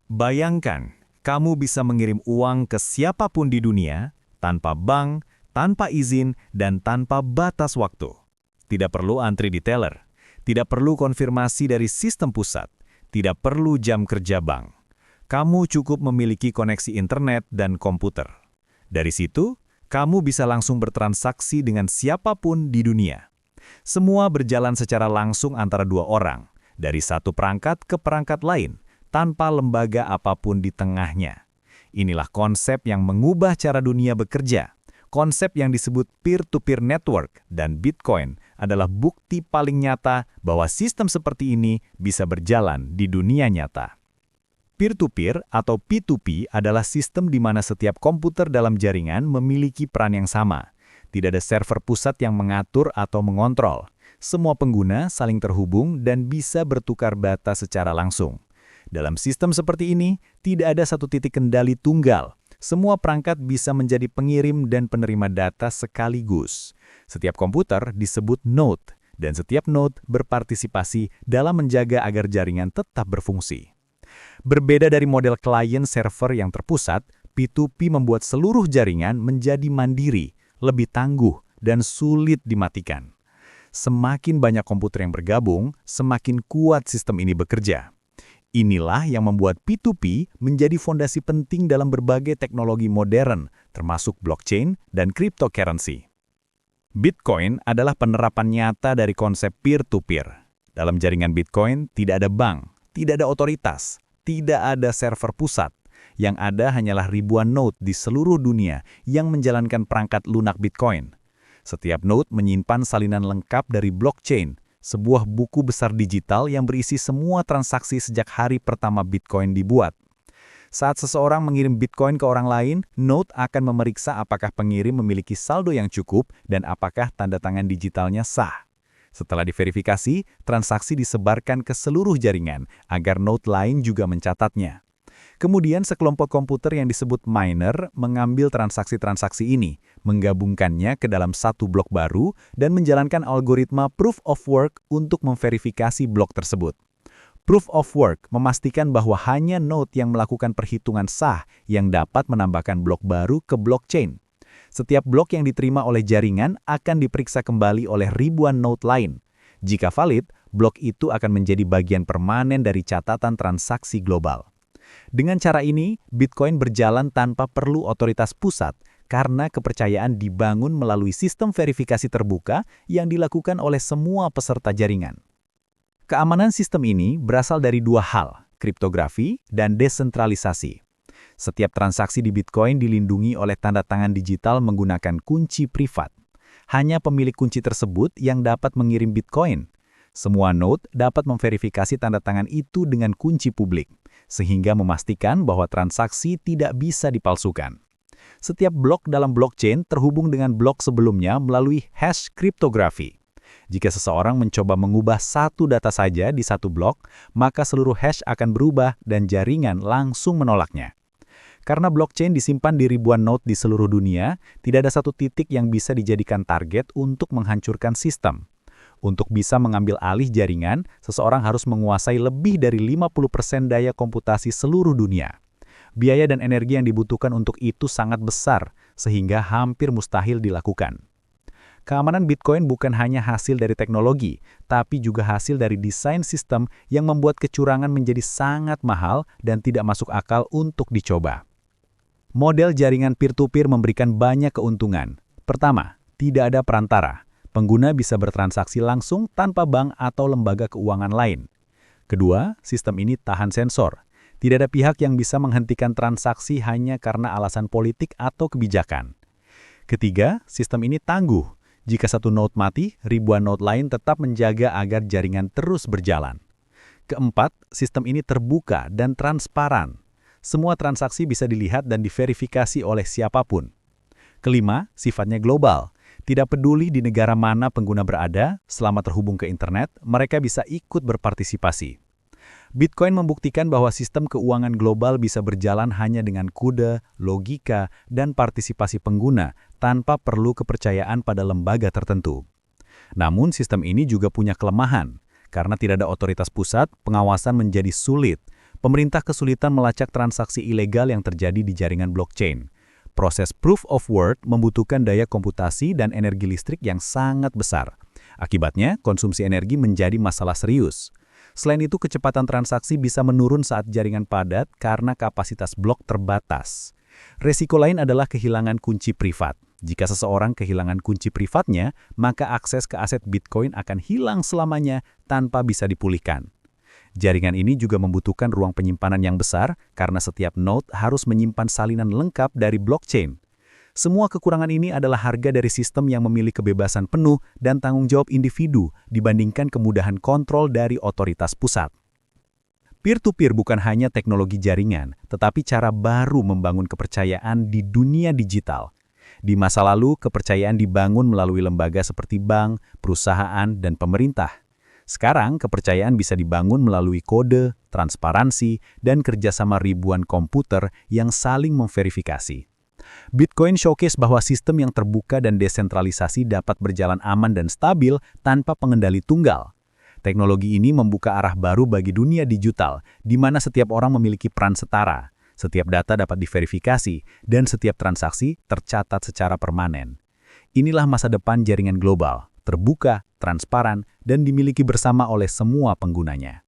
Bayangkan, kamu bisa mengirim uang ke siapapun di dunia, tanpa bank, tanpa izin, dan tanpa batas waktu. Tidak perlu antri di teller, tidak perlu konfirmasi dari sistem pusat, tidak perlu jam kerja bank. Kamu cukup memiliki koneksi internet dan komputer. Dari situ, kamu bisa langsung bertransaksi dengan siapapun di dunia. Semua berjalan secara langsung antara dua orang, dari satu perangkat ke perangkat lain, tanpa lembaga apapun di tengahnya. Inilah konsep yang mengubah cara dunia bekerja. Konsep yang disebut peer-to-peer network dan Bitcoin adalah bukti paling nyata bahwa sistem seperti ini bisa berjalan di dunia nyata. Peer-to-peer atau P2P adalah sistem di mana setiap komputer dalam jaringan memiliki peran yang sama. Tidak ada server pusat yang mengatur atau mengontrol. Semua pengguna saling terhubung dan bisa bertukar data secara langsung. Dalam sistem seperti ini, tidak ada satu titik kendali tunggal. Semua perangkat bisa menjadi pengirim dan penerima data sekaligus. Setiap komputer disebut node, dan setiap node berpartisipasi dalam menjaga agar jaringan tetap berfungsi. Berbeda dari model klien server yang terpusat, P2P membuat seluruh jaringan menjadi mandiri, lebih tangguh, dan sulit dimatikan. Semakin banyak komputer yang bergabung, semakin kuat sistem ini bekerja. Inilah yang membuat P2P menjadi fondasi penting dalam berbagai teknologi modern, termasuk blockchain dan cryptocurrency. Bitcoin adalah penerapan nyata dari konsep peer-to-peer. Dalam jaringan Bitcoin tidak ada bank, tidak ada otoritas, tidak ada server pusat. Yang ada hanyalah ribuan node di seluruh dunia yang menjalankan perangkat lunak Bitcoin. Setiap node menyimpan salinan lengkap dari blockchain, sebuah buku besar digital yang berisi semua transaksi sejak hari pertama Bitcoin dibuat. Saat seseorang mengirim Bitcoin ke orang lain, node akan memeriksa apakah pengirim memiliki saldo yang cukup dan apakah tanda tangan digitalnya sah. Setelah diverifikasi, transaksi disebarkan ke seluruh jaringan agar node lain juga mencatatnya. Kemudian sekelompok komputer yang disebut miner mengambil transaksi-transaksi ini, menggabungkannya ke dalam satu blok baru, dan menjalankan algoritma proof of work untuk memverifikasi blok tersebut. Proof of work memastikan bahwa hanya node yang melakukan perhitungan sah yang dapat menambahkan blok baru ke blockchain. Setiap blok yang diterima oleh jaringan akan diperiksa kembali oleh ribuan node lain. Jika valid, blok itu akan menjadi bagian permanen dari catatan transaksi global. Dengan cara ini, Bitcoin berjalan tanpa perlu otoritas pusat karena kepercayaan dibangun melalui sistem verifikasi terbuka yang dilakukan oleh semua peserta jaringan. Keamanan sistem ini berasal dari dua hal, kriptografi dan desentralisasi. Setiap transaksi di Bitcoin dilindungi oleh tanda tangan digital menggunakan kunci privat. Hanya pemilik kunci tersebut yang dapat mengirim Bitcoin. Semua node dapat memverifikasi tanda tangan itu dengan kunci publik, sehingga memastikan bahwa transaksi tidak bisa dipalsukan. Setiap blok dalam blockchain terhubung dengan blok sebelumnya melalui hash kriptografi. Jika seseorang mencoba mengubah satu data saja di satu blok, maka seluruh hash akan berubah dan jaringan langsung menolaknya. Karena blockchain disimpan di ribuan node di seluruh dunia, tidak ada satu titik yang bisa dijadikan target untuk menghancurkan sistem. Untuk bisa mengambil alih jaringan, seseorang harus menguasai lebih dari 50% daya komputasi seluruh dunia. Biaya dan energi yang dibutuhkan untuk itu sangat besar, sehingga hampir mustahil dilakukan. Keamanan Bitcoin bukan hanya hasil dari teknologi, tapi juga hasil dari desain sistem yang membuat kecurangan menjadi sangat mahal dan tidak masuk akal untuk dicoba. Model jaringan peer-to-peer memberikan banyak keuntungan. Pertama, tidak ada perantara. Pengguna bisa bertransaksi langsung tanpa bank atau lembaga keuangan lain. Kedua, sistem ini tahan sensor. Tidak ada pihak yang bisa menghentikan transaksi hanya karena alasan politik atau kebijakan. Ketiga, sistem ini tangguh. Jika satu node mati, ribuan node lain tetap menjaga agar jaringan terus berjalan. Keempat, sistem ini terbuka dan transparan. Semua transaksi bisa dilihat dan diverifikasi oleh siapapun. Kelima, sifatnya global. Tidak peduli di negara mana pengguna berada, selama terhubung ke internet, mereka bisa ikut berpartisipasi. Bitcoin membuktikan bahwa sistem keuangan global bisa berjalan hanya dengan kode, logika, dan partisipasi pengguna tanpa perlu kepercayaan pada lembaga tertentu. Namun sistem ini juga punya kelemahan. Karena tidak ada otoritas pusat, pengawasan menjadi sulit. Pemerintah kesulitan melacak transaksi ilegal yang terjadi di jaringan blockchain. Proses proof of work membutuhkan daya komputasi dan energi listrik yang sangat besar. Akibatnya, konsumsi energi menjadi masalah serius. Selain itu, kecepatan transaksi bisa menurun saat jaringan padat karena kapasitas blok terbatas. Resiko lain adalah kehilangan kunci privat. Jika seseorang kehilangan kunci privatnya, maka akses ke aset Bitcoin akan hilang selamanya tanpa bisa dipulihkan. Jaringan ini juga membutuhkan ruang penyimpanan yang besar karena setiap node harus menyimpan salinan lengkap dari blockchain. Semua kekurangan ini adalah harga dari sistem yang memiliki kebebasan penuh dan tanggung jawab individu dibandingkan kemudahan kontrol dari otoritas pusat. Peer-to-peer bukan hanya teknologi jaringan, tetapi cara baru membangun kepercayaan di dunia digital. Di masa lalu, kepercayaan dibangun melalui lembaga seperti bank, perusahaan, dan pemerintah. Sekarang, kepercayaan bisa dibangun melalui kode, transparansi, dan kerjasama ribuan komputer yang saling memverifikasi. Bitcoin showcase bahwa sistem yang terbuka dan desentralisasi dapat berjalan aman dan stabil tanpa pengendali tunggal. Teknologi ini membuka arah baru bagi dunia digital, di mana setiap orang memiliki peran setara, setiap data dapat diverifikasi, dan setiap transaksi tercatat secara permanen. Inilah masa depan jaringan global, terbuka, transparan, dan dimiliki bersama oleh semua penggunanya.